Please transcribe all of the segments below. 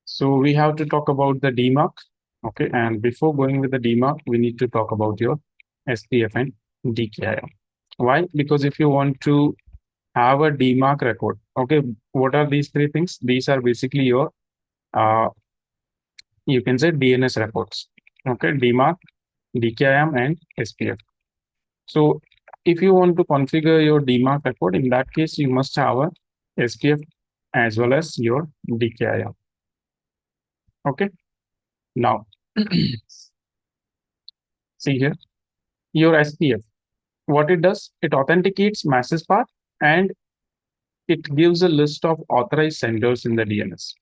So we have to talk about the DMARC. Okay, and before going with the DMARC, we need to talk about your SPF and DKIM. Why? Because if you want to have a DMARC record, okay, what are these three things? These are basically your, you can say DNS records. Okay, DMARC, DKIM, and SPF. So if you want to configure your DMARC record, in that case, you must have a SPF as well as your DKIM. Okay, now see here, your SPF. What it does, it authenticates message path and it gives a list of authorized senders in the DNS.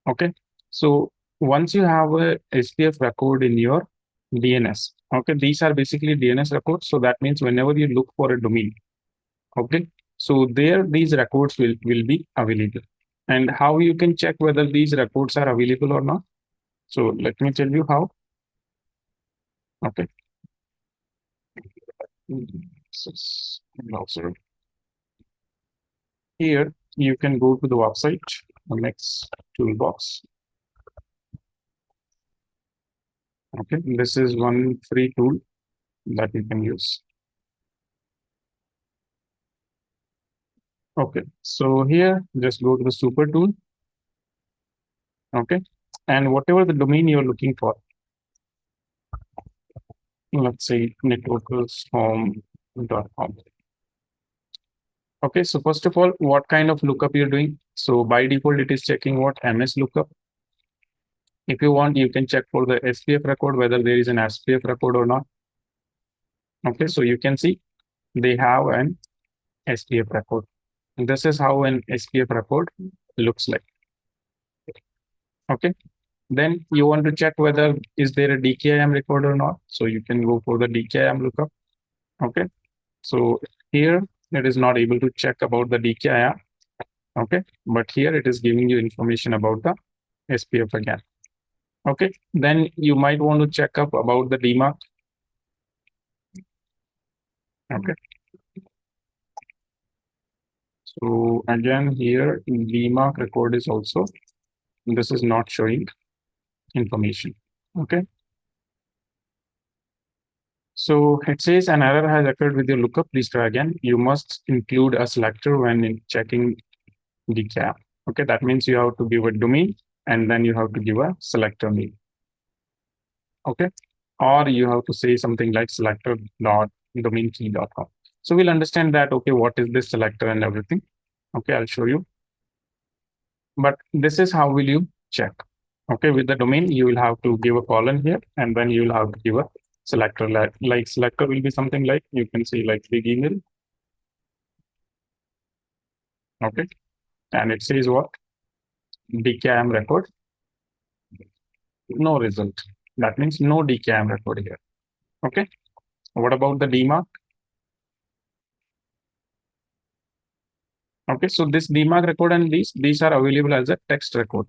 Okay, so once you have a SPF record in your DNS, okay, these are basically DNS records. So that means whenever you look for a domain, okay, so there these records will be available. And how you can check whether these records are available or not? So let me tell you how. Okay. Here you can go to the website, the next toolbox. Okay, this is one free tool that you can use. Okay, so here just go to the super tool. Okay, and whatever the domain you're looking for, let's say networkershome.com. Okay, so first of all, what kind of lookup you're doing? So by default, it is checking what MS lookup. If you want, you can check for the SPF record, whether there is an SPF record or not. Okay, so you can see they have an SPF record. And this is how an SPF record looks like. Okay, then you want to check whether is there a DKIM record or not. So you can go for the DKIM lookup. Okay, so here it is not able to check about the DKIM. Okay, but here it is giving you information about the SPF again. Okay, then you might want to check up about the DMARC. Okay, so again here in DMARC record is also, this is not showing information. Okay, so it says an error has occurred with your lookup. Please try again. You must include a selector when checking the cap. Okay, that means you have to give a domain and then you have to give a selector name. Okay, or you have to say something like selector.domainkey.com. So we'll understand that. Okay, what is this selector and everything? Okay, I'll show you. But this is how will you check. Okay, with the domain, you will have to give a colon here and then you will have to give a selector. Like selector will be something like, you can say like big email. Okay, and it says what? DKIM record. No result. That means no DKIM record here. Okay, what about the DMARC? Okay, so this DMARC record and these are available as a text record.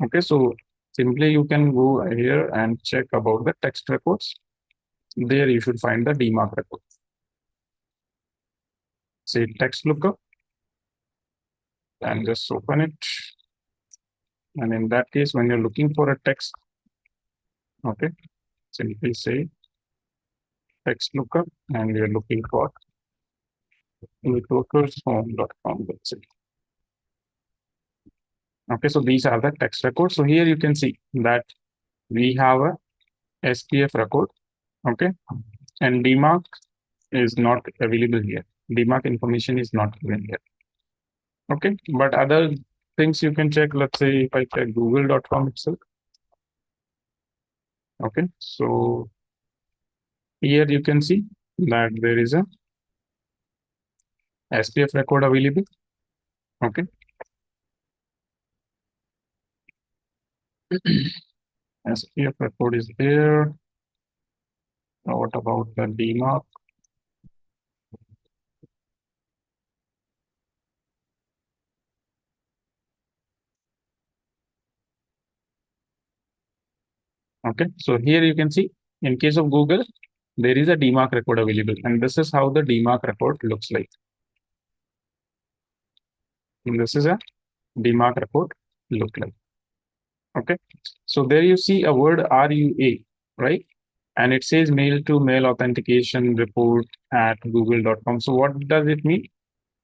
Okay, so simply you can go here and check about the text records. There you should find the DMARC record. Say text lookup and just open it. And in that case, when you're looking for a text, okay, simply say text lookup and you're looking for networkershome.com. That's it. Okay, so these are the text records. So here you can see that we have a SPF record. Okay, and DMARC is not available here. DMARC information is not given here. Okay, but other things you can check. Let's say if I check google.com itself. Okay, so here you can see that there is a SPF record available. Okay. SPF record is there. Now what about the DMARC? Okay, so here you can see in case of Google, there is a DMARC record available, and this is how the DMARC record looks like. And this is a DMARC record look like. Okay, so there you see a word RUA, right? And it says mail to mail authentication report at google.com. So what does it mean?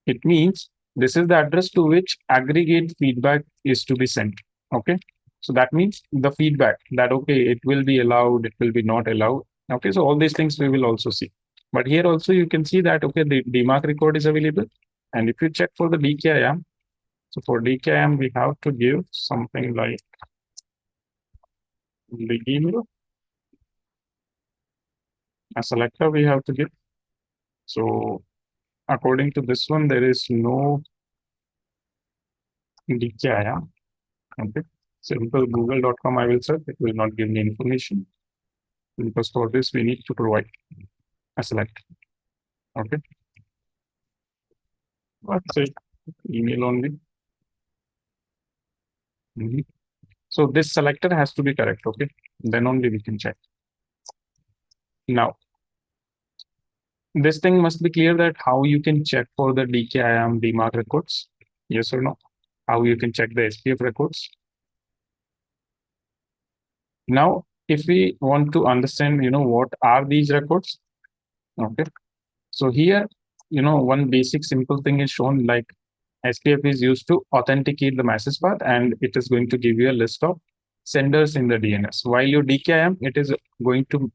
It means this is the address to which aggregate feedback is to be sent. Okay, so that means the feedback that, okay, it will be allowed, it will be not allowed. Okay, so all these things we will also see. But here also you can see that, okay, the DMARC record is available. And if you check for the DKIM, so for DKIM, we have to give something like the email, a selector we have to give. So according to this one, there is no DKIM. Okay, simple google.com I will search, it will not give me information, because for this we need to provide a select. Okay, let's say email only. So this selector has to be correct. Okay, then only we can check. Now this thing must be clear, that how you can check for the DKIM DMARC records. Yes or no? How you can check the SPF records. Now if we want to understand, what are these records? Okay, so here, one basic simple thing is shown, like SPF is used to authenticate the message path, and it is going to give you a list of senders in the DNS. While your DKIM, it is going to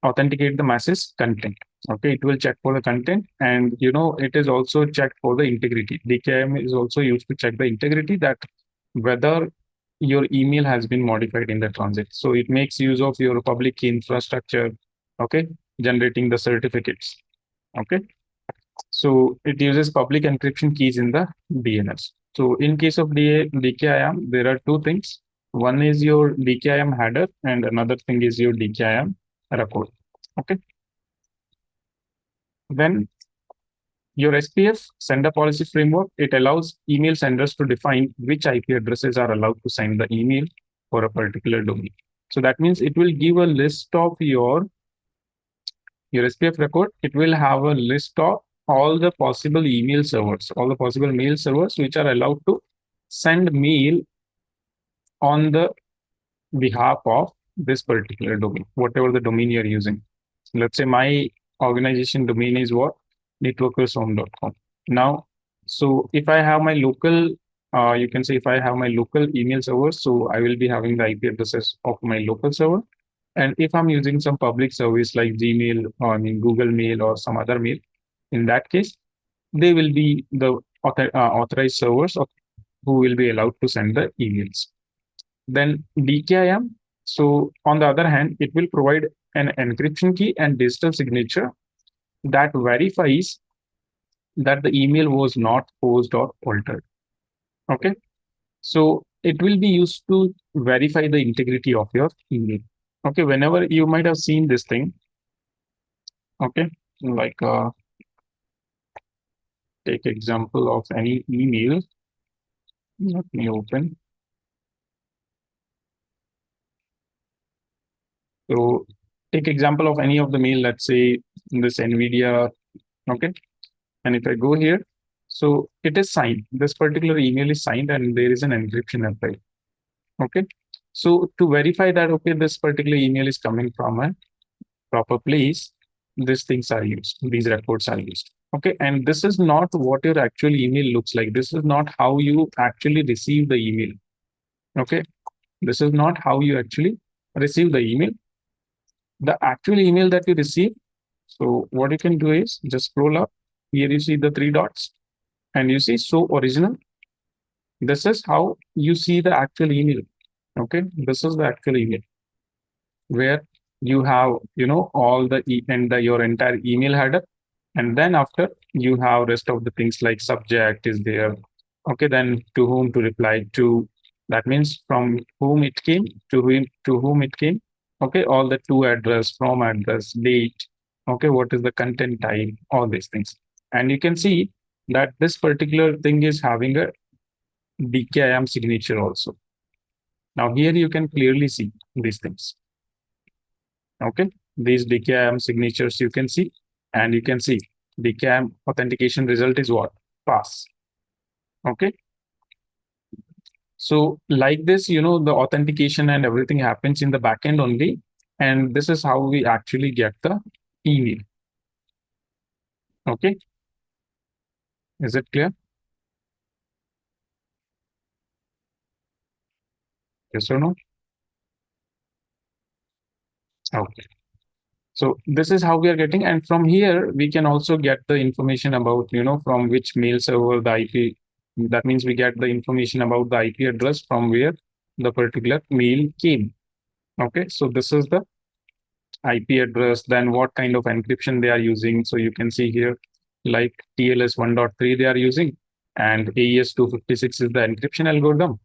authenticate the message content. Okay, it will check for the content, and it is also checked for the integrity. DKIM is also used to check the integrity, that whether your email has been modified in the transit. So it makes use of your public key infrastructure, okay, generating the certificates. Okay, so it uses public encryption keys in the DNS. So in case of DKIM, there are two things. One is your DKIM header, and another thing is your DKIM record. Okay. Then your SPF sender policy framework, it allows email senders to define which IP addresses are allowed to send the email for a particular domain. So that means it will give a list of your SPF record. It will have a list of all the possible email servers, all the possible mail servers which are allowed to send mail on the behalf of this particular domain, whatever the domain you're using. Let's say my organization domain is what? networkershome.com. Now, so if I have my local, you can say if I have my local email server, so I will be having the IP addresses of my local server. And if I'm using some public service like Gmail, or Google Mail, or some other mail, in that case, they will be the authorized servers who will be allowed to send the emails. Then DKIM, so on the other hand, it will provide an encryption key and digital signature that verifies that the email was not forged or altered. Okay, so it will be used to verify the integrity of your email. Okay, whenever you might have seen this thing. Okay, like take example of any email. Let me open. So take example of any of the mail, let's say this NVIDIA. Okay, and if I go here, so it is signed. This particular email is signed, and there is an encryption applied. Okay, so to verify that, okay, this particular email is coming from a proper place, these things are used, these records are used. Okay, and this is not what your actual email looks like. This is not how you actually receive the email. Okay, this is not how you actually receive the email. The actual email that you receive, so what you can do is just scroll up. Here you see the three dots, and you see show original. This is how you see the actual email. Okay, this is the actual email where you have, all the your entire email header, and then after you have rest of the things like subject is there. Okay, then to whom to reply to, that means from whom it came, to whom it came. Okay, all the to address, from address, date. Okay, what is the content type, all these things. And you can see that this particular thing is having a DKIM signature also. Now here you can clearly see these things. Okay, these DKIM signatures you can see, and you can see DKIM authentication result is what? Pass. Okay. So like this, the authentication and everything happens in the backend only. And this is how we actually get the email. Okay. Is it clear? Yes or no? Okay. So this is how we are getting, and from here we can also get the information about, from which mail server the IP. That means we get the information about the IP address from where the particular mail came. Okay, so this is the IP address, then what kind of encryption they are using. So you can see here, like TLS 1.3 they are using, and AES 256 is the encryption algorithm.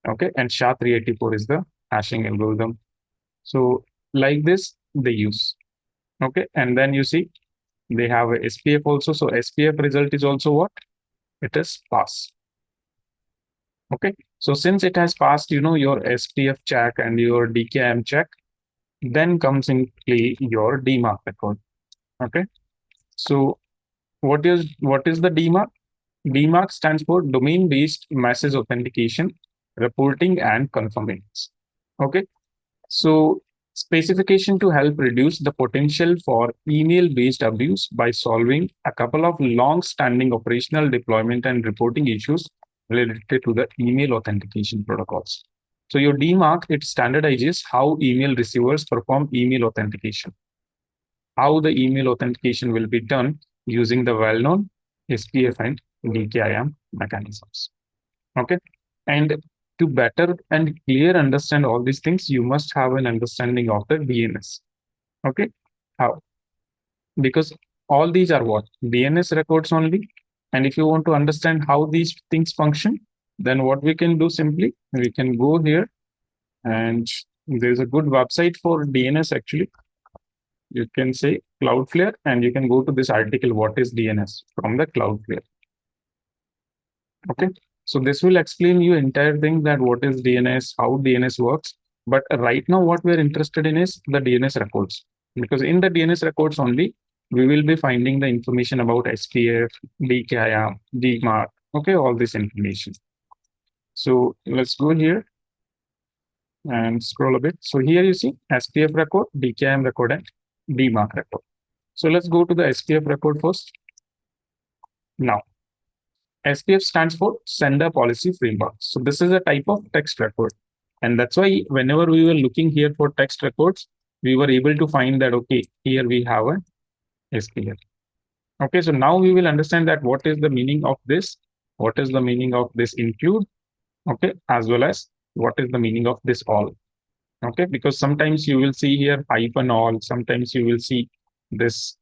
Okay, and SHA-384 is the hashing algorithm. So like this they use. Okay, and then you see they have a SPF also. So SPF result is also what? It is pass. Okay, so since it has passed, your SPF check and your DKIM check, then comes in play your DMARC record. Okay, so what is the DMARC? DMARC stands for domain-based message authentication, reporting and conformance. Okay, so specification to help reduce the potential for email-based abuse by solving a couple of long-standing operational deployment and reporting issues related to the email authentication protocols. So your DMARC, it standardizes how email receivers perform email authentication, how the email authentication will be done using the well-known SPF and DKIM mechanisms. Okay, and to better and clear understand all these things, you must have an understanding of the DNS. Okay, how? Because all these are what? DNS records only. And if you want to understand how these things function, then what we can do simply, we can go here, and there's a good website for DNS actually. You can say Cloudflare, and you can go to this article, what is DNS, from the Cloudflare. Okay, so this will explain you entire thing, that what is DNS, how DNS works. But right now what we're interested in is the DNS records, because in the DNS records only we will be finding the information about SPF, DKIM, DMARC, okay, all this information. So let's go here and scroll a bit. So here you see SPF record, DKIM record, and DMARC record. So let's go to the SPF record first. Now, SPF stands for Sender Policy Framework. So this is a type of text record. And that's why whenever we were looking here for text records, we were able to find that, okay, here we have a SPF. Okay, so now we will understand that what is the meaning of this, what is the meaning of this include, okay, as well as what is the meaning of this all. Okay, because sometimes you will see here hyphen all, sometimes you will see this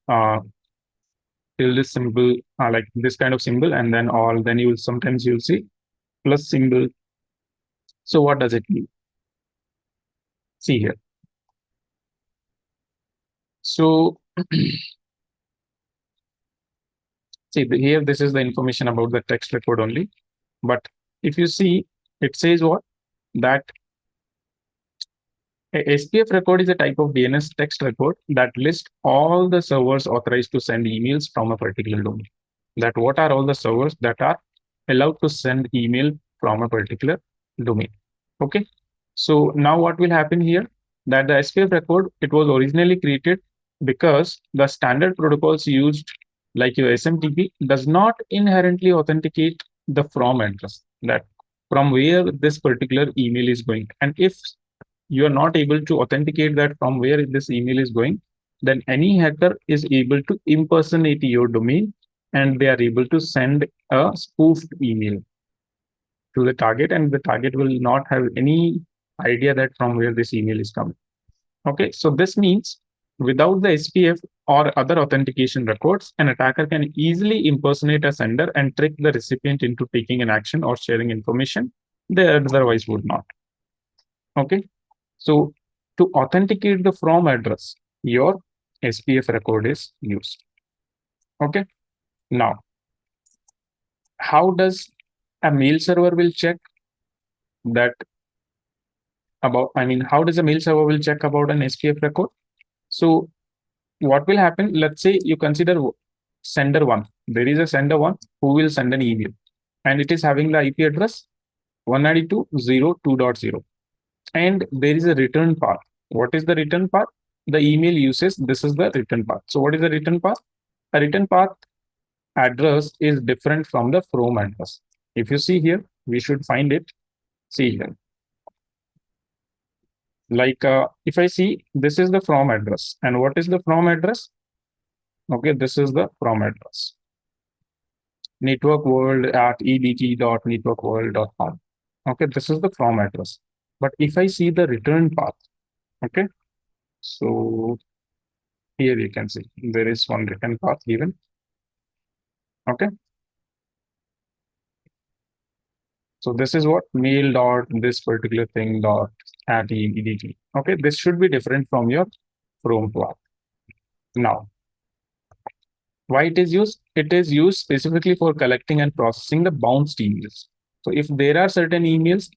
tilde symbol, like this kind of symbol, and then all, then you will sometimes you'll see plus symbol. So what does it mean? See here. So see here, this is the information about the text record only. But if you see, it says what? That a SPF record is a type of DNS text record that lists all the servers authorized to send emails from a particular domain. That what are all the servers that are allowed to send email from a particular domain. Okay. So now what will happen here? That the SPF record, it was originally created because the standard protocols used, like your SMTP, does not inherently authenticate the from address, that from where this particular email is going. And if you are not able to authenticate that from where this email is going, then any hacker is able to impersonate your domain, and they are able to send a spoofed email to the target, and the target will not have any idea that from where this email is coming. Okay, so this means without the SPF or other authentication records, an attacker can easily impersonate a sender and trick the recipient into taking an action or sharing information they otherwise would not. Okay, so to authenticate the from address, your SPF record is used. Okay, now how does a mail server will check that about, how does a mail server will check about an SPF record? So what will happen? Let's say you consider sender one. There is a sender one who will send an email, and it is having the IP address 192.0.2.0, and there is a return path. What is the return path? The email uses, this is the return path. So what is the return path? A return path address is different from the from address. If you see here, we should find it. See here. Like if I see, this is the from address. And what is the from address? Okay, this is the from address. networkworld@edt.networkworld.com. Okay, this is the from address. But if I see the return path, okay, so here you can see there is one return path given. Okay, so this is what mail dot this particular thing dot at edt. Okay, this should be different from your from path. Now, why it is used? It is used specifically for collecting and processing the bounced emails. So if there are certain emails,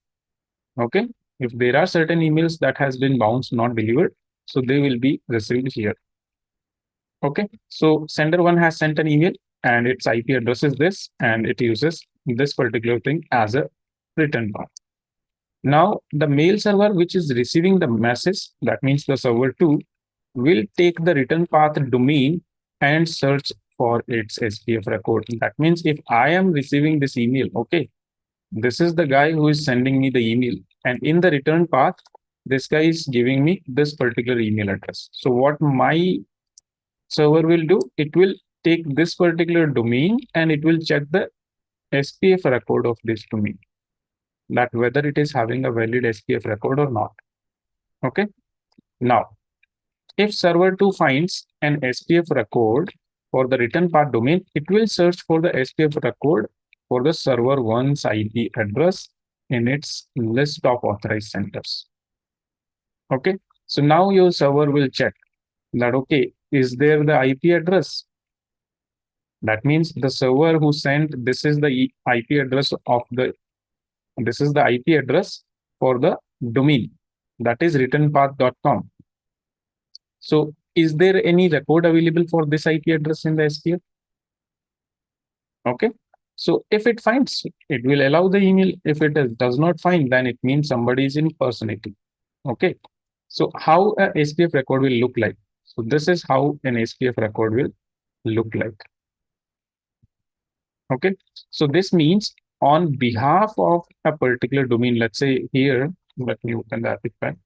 okay, if there are certain emails that has been bounced, not delivered, so they will be received here. Okay, so sender one has sent an email and its IP address is this, and it uses this particular thing as a return path. Now the mail server which is receiving the message, that means the server 2, will take the return path domain and search for its SPF record. That means if I am receiving this email, okay, this is the guy who is sending me the email, and in the return path, this guy is giving me this particular email address. So what my server will do, it will take this particular domain and it will check the SPF record of this domain, that whether it is having a valid SPF record or not. Okay. Now, if server 2 finds an SPF record for the return path domain, it will search for the SPF record for the server 1's IP address in its list of authorized centers. Okay. So now your server will check that, okay, is there the IP address? That means the server who sent, this is the IP address of the, this is the IP address for the domain, that is returnpath.com. So is there any record available for this IP address in the SPF? Okay. So if it finds, it will allow the email. If it does not find, then it means somebody is impersonating. Okay. So how a SPF record will look like? So this is how an SPF record will look like. Okay. So this means on behalf of a particular domain, let's say here, let me open the Epic file.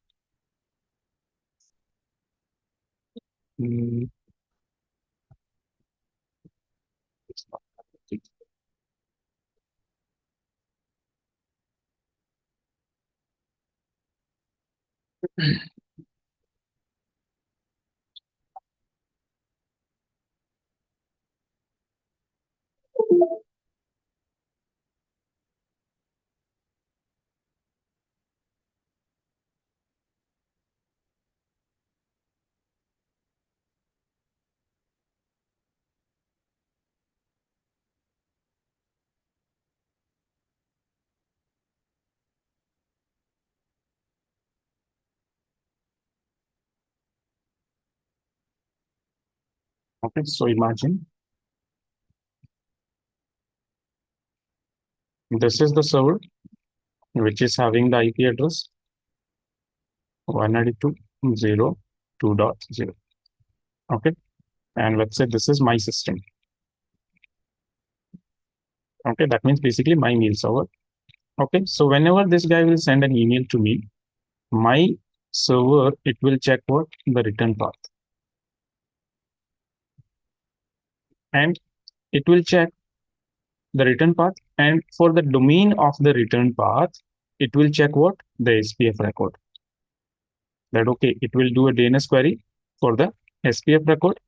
Okay, so imagine this is the server which is having the IP address 192.0.2.0. Okay, and let's say this is my system. Okay, that means basically my mail server. Okay, so whenever this guy will send an email to me, my server, it will check what? The return path. And it will check the return path, and for the domain of the return path, it will check what? The SPF record. That okay, it will do a DNS query for the SPF record,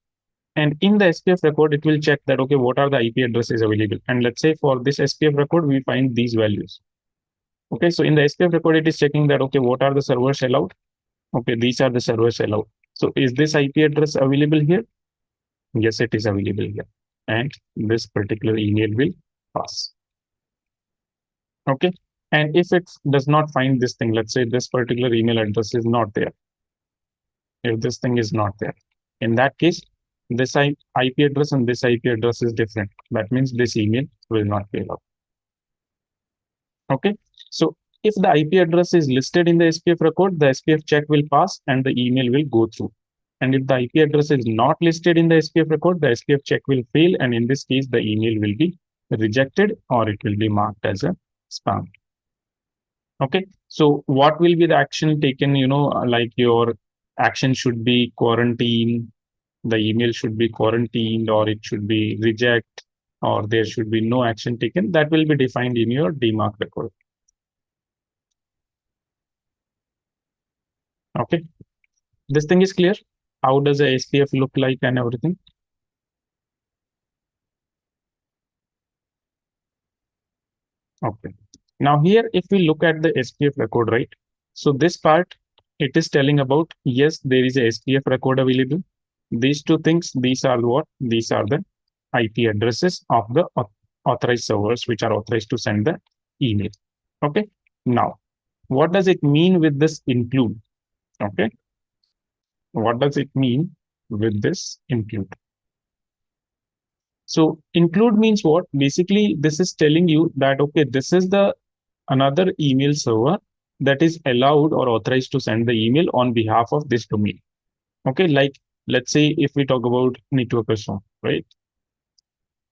and in the SPF record, it will check that okay, what are the IP addresses available? And let's say for this SPF record, we find these values. Okay, so in the SPF record, it is checking that okay, what are the servers allowed? Okay, these are the servers allowed. So is this IP address available here? Yes, it is available here. And this particular email will pass. Okay. And if it does not find this thing, let's say this particular email address is not there. If this thing is not there, in that case, this IP address and this IP address is different. That means this email will not be allowed. Okay. So if the IP address is listed in the SPF record, the SPF check will pass and the email will go through. And if the IP address is not listed in the SPF record, the SPF check will fail. And in this case, the email will be rejected or it will be marked as a spam. Okay. So what will be the action taken? Like your action should be quarantine, the email should be quarantined, or it should be reject, or there should be no action taken. That will be defined in your DMARC record. Okay. This thing is clear. How does a SPF look like and everything? Okay. Now here, if we look at the SPF record, right? So this part, it is telling about, yes, there is a SPF record available. These two things, these are what? These are the IP addresses of the authorized servers, which are authorized to send the email. Okay. Now, what does it mean with this include? Okay. What does it mean with this include? So include means what? Basically, this is telling you that, okay, this is the another email server that is allowed or authorized to send the email on behalf of this domain. Okay, like let's say if we talk about Networkers Home, right?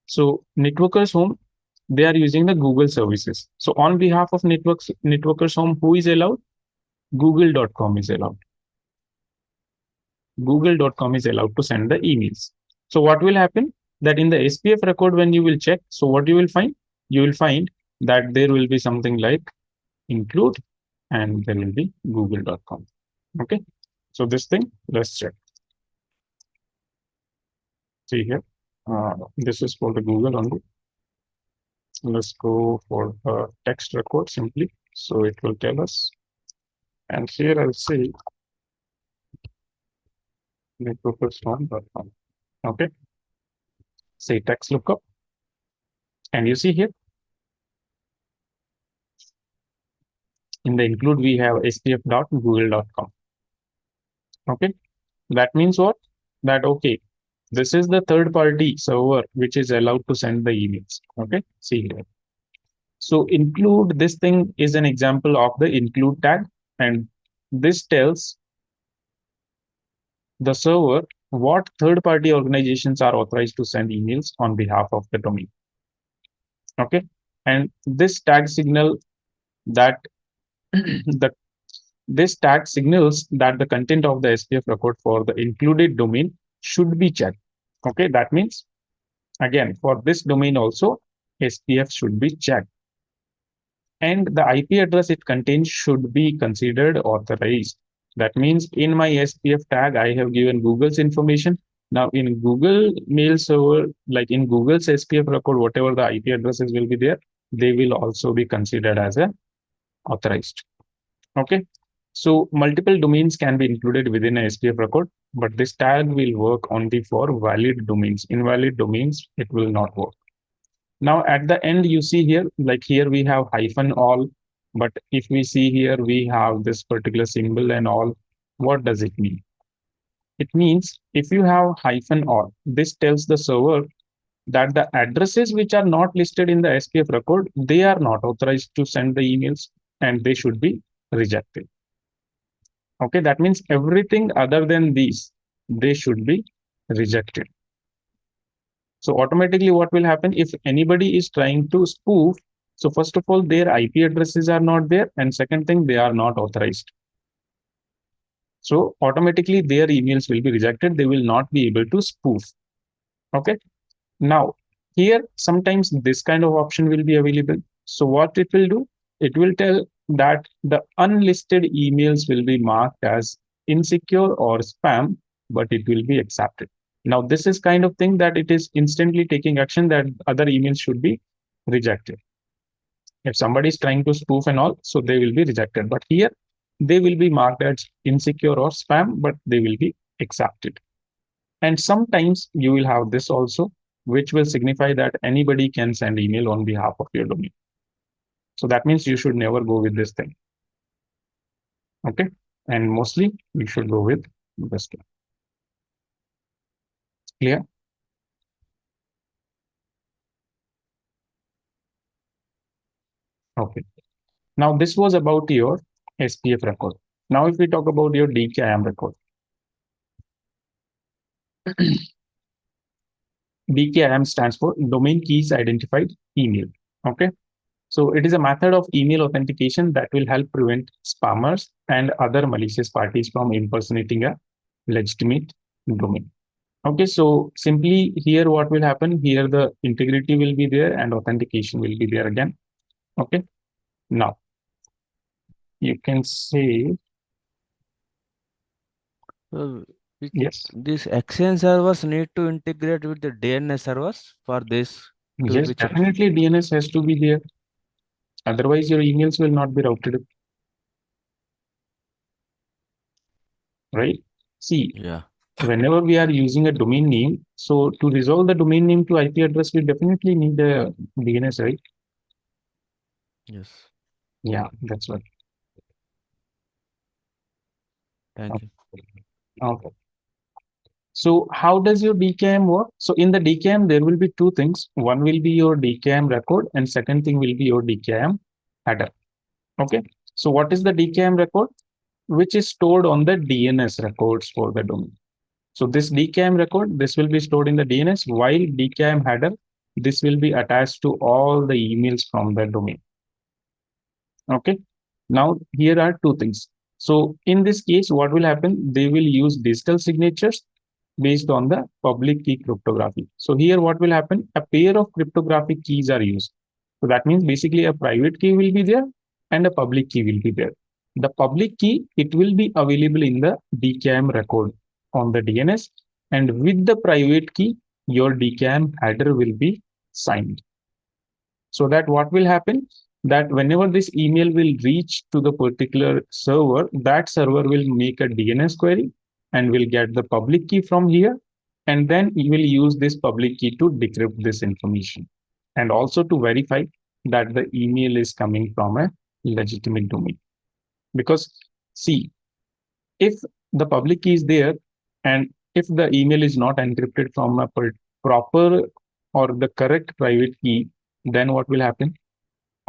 So Networkers Home, they are using the Google services. So on behalf of Networkers Home, who is allowed? Google.com is allowed. Google.com is allowed to send the emails. So what will happen? That in the SPF record, when you will check, so what you will find? You will find that there will be something like include and there will be google.com. Okay. So this thing, let's check. See here. This is for the Google only. Let's go for the text record simply. So it will tell us. And here I'll say networkerstorm.com. Okay. Say text lookup. And you see here in the include, we have spf.google.com. Okay. That means what? That, okay, this is the third party server which is allowed to send the emails. Okay. See here. So include, this thing is an example of the include tag, and this tells the server what third party organizations are authorized to send emails on behalf of the domain. Okay. And this tag signal that the this tag signals that the content of the SPF record for the included domain should be checked. Okay. That means again, for this domain also, SPF should be checked. And the IP address it contains should be considered authorized. That means in my SPF tag, I have given Google's information. Now in Google mail server, like in Google's SPF record, whatever the IP addresses will be there, they will also be considered as a authorized. Okay. So multiple domains can be included within a SPF record, but this tag will work only for valid domains. Invalid domains, it will not work. Now at the end, you see here, like here we have hyphen all, but if we see here, we have this particular symbol and all. What does it mean? It means if you have hyphen all, this tells the server that the addresses which are not listed in the SPF record, they are not authorized to send the emails and they should be rejected. Okay, that means everything other than these, they should be rejected. So automatically what will happen if anybody is trying to spoof? So first of all, their IP addresses are not there. And second thing, they are not authorized. So automatically their emails will be rejected. They will not be able to spoof. Okay. Now here, sometimes this kind of option will be available. So what it will do? It will tell that the unlisted emails will be marked as insecure or spam, but it will be accepted. Now, this is kind of thing that it is instantly taking action that other emails should be rejected. If somebody is trying to spoof and all, so they will be rejected. But here, they will be marked as insecure or spam, but they will be accepted. And sometimes you will have this also, which will signify that anybody can send email on behalf of your domain. So that means you should never go with this thing. Okay. And mostly you should go with this thing. Clear? Okay. Now this was about your SPF record. Now if we talk about your DKIM record, DKIM stands for Domain Keys Identified Email. Okay. So it is a method of email authentication that will help prevent spammers and other malicious parties from impersonating a legitimate domain. Okay, so simply here what will happen, here the integrity will be there and authentication will be there again. Okay, now you can say yes. These Exchange servers need to integrate with the DNS servers for this to yes, be checked. definitely DNS has to be there. Otherwise, your emails will not be routed. Right? See, Yeah. whenever we are using a domain name, so to resolve the domain name to IP address, we definitely need a DNS, right? Yes. Yeah, that's what. Thank you. Okay. So how does your DKIM work? So in the DKIM, there will be two things. One will be your DKIM record and second thing will be your DKIM header. Okay. So what is the DKIM record? Which is stored on the DNS records for the domain. So this DKIM record, this will be stored in the DNS, while DKIM header, this will be attached to all the emails from the domain. Okay. Now here are two things. So in this case, what will happen? They will use digital signatures based on the public key cryptography. So here what will happen? A pair of cryptographic keys are used. So that means basically a private key will be there and a public key will be there. The public key, it will be available in the DKIM record on the DNS, and with the private key, your DKIM header will be signed. So that what will happen? That whenever this email will reach to the particular server, that server will make a DNS query and will get the public key from here. And then you will use this public key to decrypt this information and also to verify that the email is coming from a legitimate domain. Because see, if the public key is there and if the email is not encrypted from a proper or the correct private key, then what will happen?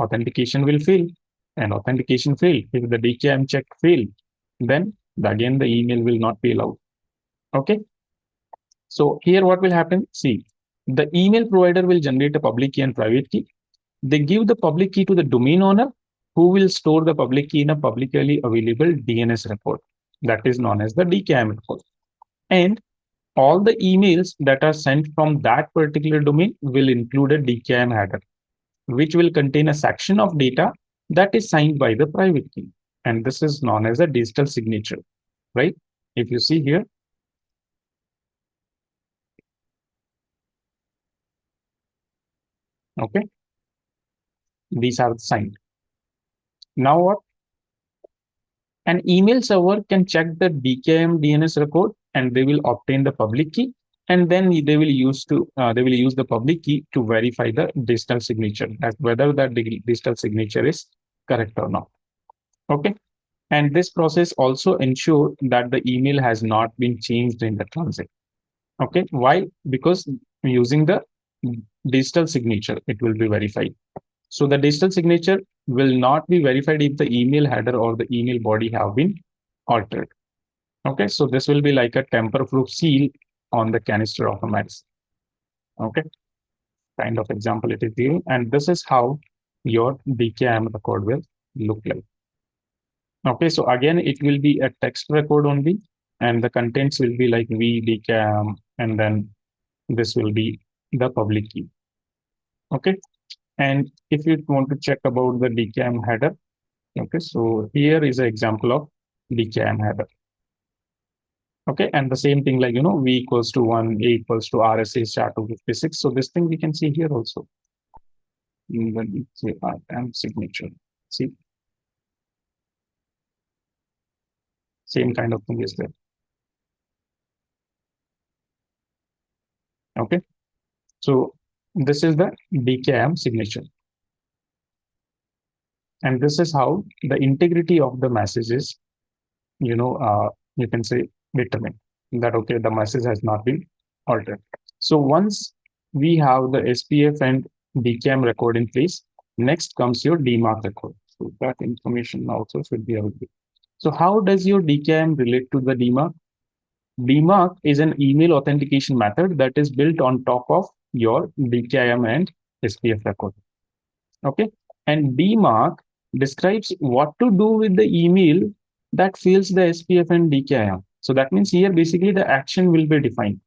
Authentication will fail, and authentication fail. If the DKIM check fail, then again the email will not be allowed. Okay. So here what will happen? See, the email provider will generate a public key and private key. They give the public key to the domain owner, who will store the public key in a publicly available DNS record that is known as the DKIM record. And all the emails that are sent from that particular domain will include a DKIM header, which will contain a section of data that is signed by the private key. And this is known as a digital signature, right? If you see here, okay, these are signed. Now what? An email server can check the DKIM DNS record and they will obtain the public key, and then they will use the public key to verify the digital signature, that whether that digital signature is correct or not. Okay. And this process also ensure that the email has not been changed in the transit. Okay. Why? Because using the digital signature, it will be verified. So the digital signature will not be verified if the email header or the email body have been altered. Okay. So this will be like a tamper-proof seal on the canister of a medicine. Okay. Kind of example it is giving. And this is how your DKIM record will look like. Okay, so again, it will be a text record only, and the contents will be like VDCAM, and then this will be the public key. Okay, and if you want to check about the DKIM header, okay, so here is an example of DKIM header. Okay, and the same thing like, V equals to 1, A equals to RSA SHA-256. So this thing we can see here also in the DKIM signature. See, same kind of thing is there. Okay, so this is the DKIM signature. And this is how the integrity of the message is, you can say determined that, okay, the message has not been altered. So once we have the SPF and DKIM record in place, next comes your DMARC record. So that information also should be available. So how does your DKIM relate to the DMARC? DMARC is an email authentication method that is built on top of your DKIM and SPF record. Okay. And DMARC describes what to do with the email that fails the SPF and DKIM. So that means here basically the action will be defined.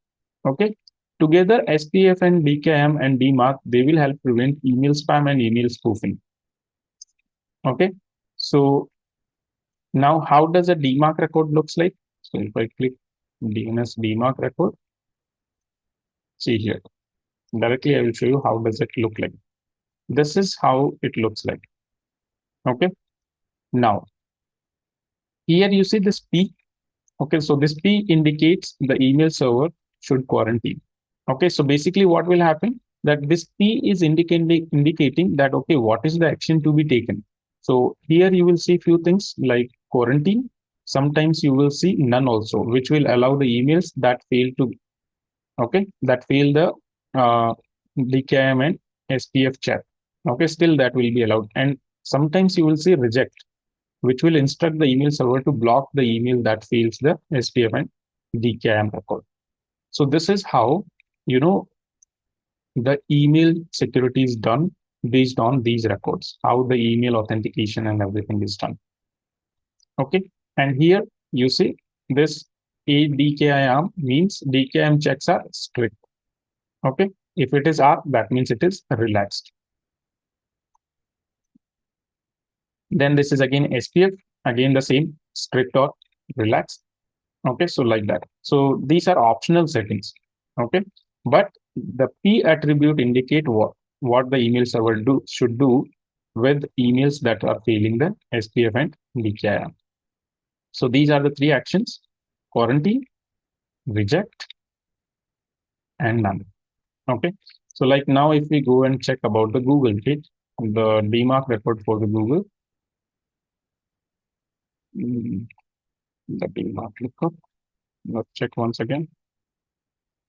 Okay. Together, SPF and DKIM and DMARC, they will help prevent email spam and email spoofing. Okay. So now how does a DMARC record looks like? So if I click DNS DMARC record, see here, directly I will show you how does it look like. This is how it looks like. Okay. Now, here you see this P. Okay, so this P indicates the email server should quarantine. Okay, so basically what will happen that this P is indicating that, okay, what is the action to be taken? So here you will see few things like quarantine. Sometimes you will see none also, which will allow the emails that fail to, okay, that fail the DKIM and SPF chat. Okay, still that will be allowed. And sometimes you will see reject, which will instruct the email server to block the email that fails the SPF and DKIM record. So this is how, you know, the email security is done based on these records, how the email authentication and everything is done. Okay. And here you see this DKIM means DKIM checks are strict. Okay. If it is R, that means it is relaxed. Then this is again SPF, again the same, strict or relaxed. Okay, so like that. So these are optional settings. Okay, but the P attribute indicate what the email server should do with emails that are failing the SPF and DKIM. So these are the three actions: quarantine, reject, and none. Okay, so like now if we go and check about the Google page, the DMARC record for the Google, the DMARC lookup. Let's check once again.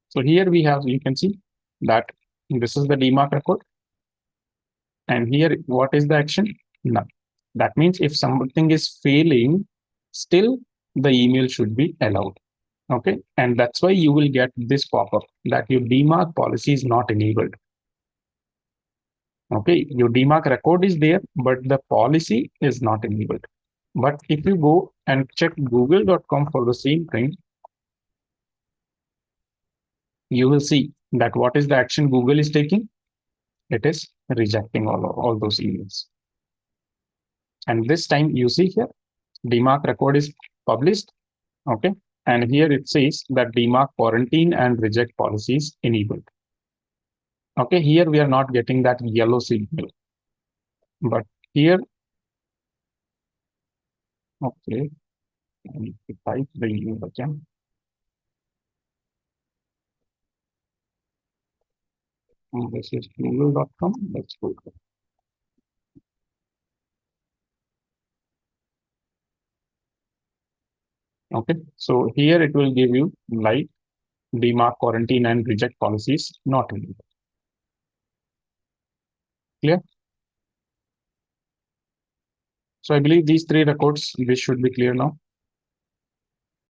So here we have, you can see that this is the DMARC record. And here, what is the action? None. That means if something is failing, still the email should be allowed. Okay. And that's why you will get this pop-up that your DMARC policy is not enabled. Okay. Your DMARC record is there, but the policy is not enabled. But if you go and check google.com for the same thing, you will see that what is the action Google is taking? It is rejecting all those emails. And this time you see here, DMARC record is published. Okay. And here it says that DMARC quarantine and reject policies enabled. Okay. Here we are not getting that yellow signal. But here, okay. I need to type the email again. This is google.com. Let's go. Okay. So here it will give you like DMARC quarantine and reject policies not enabled. Clear? So I believe these three records, this should be clear now.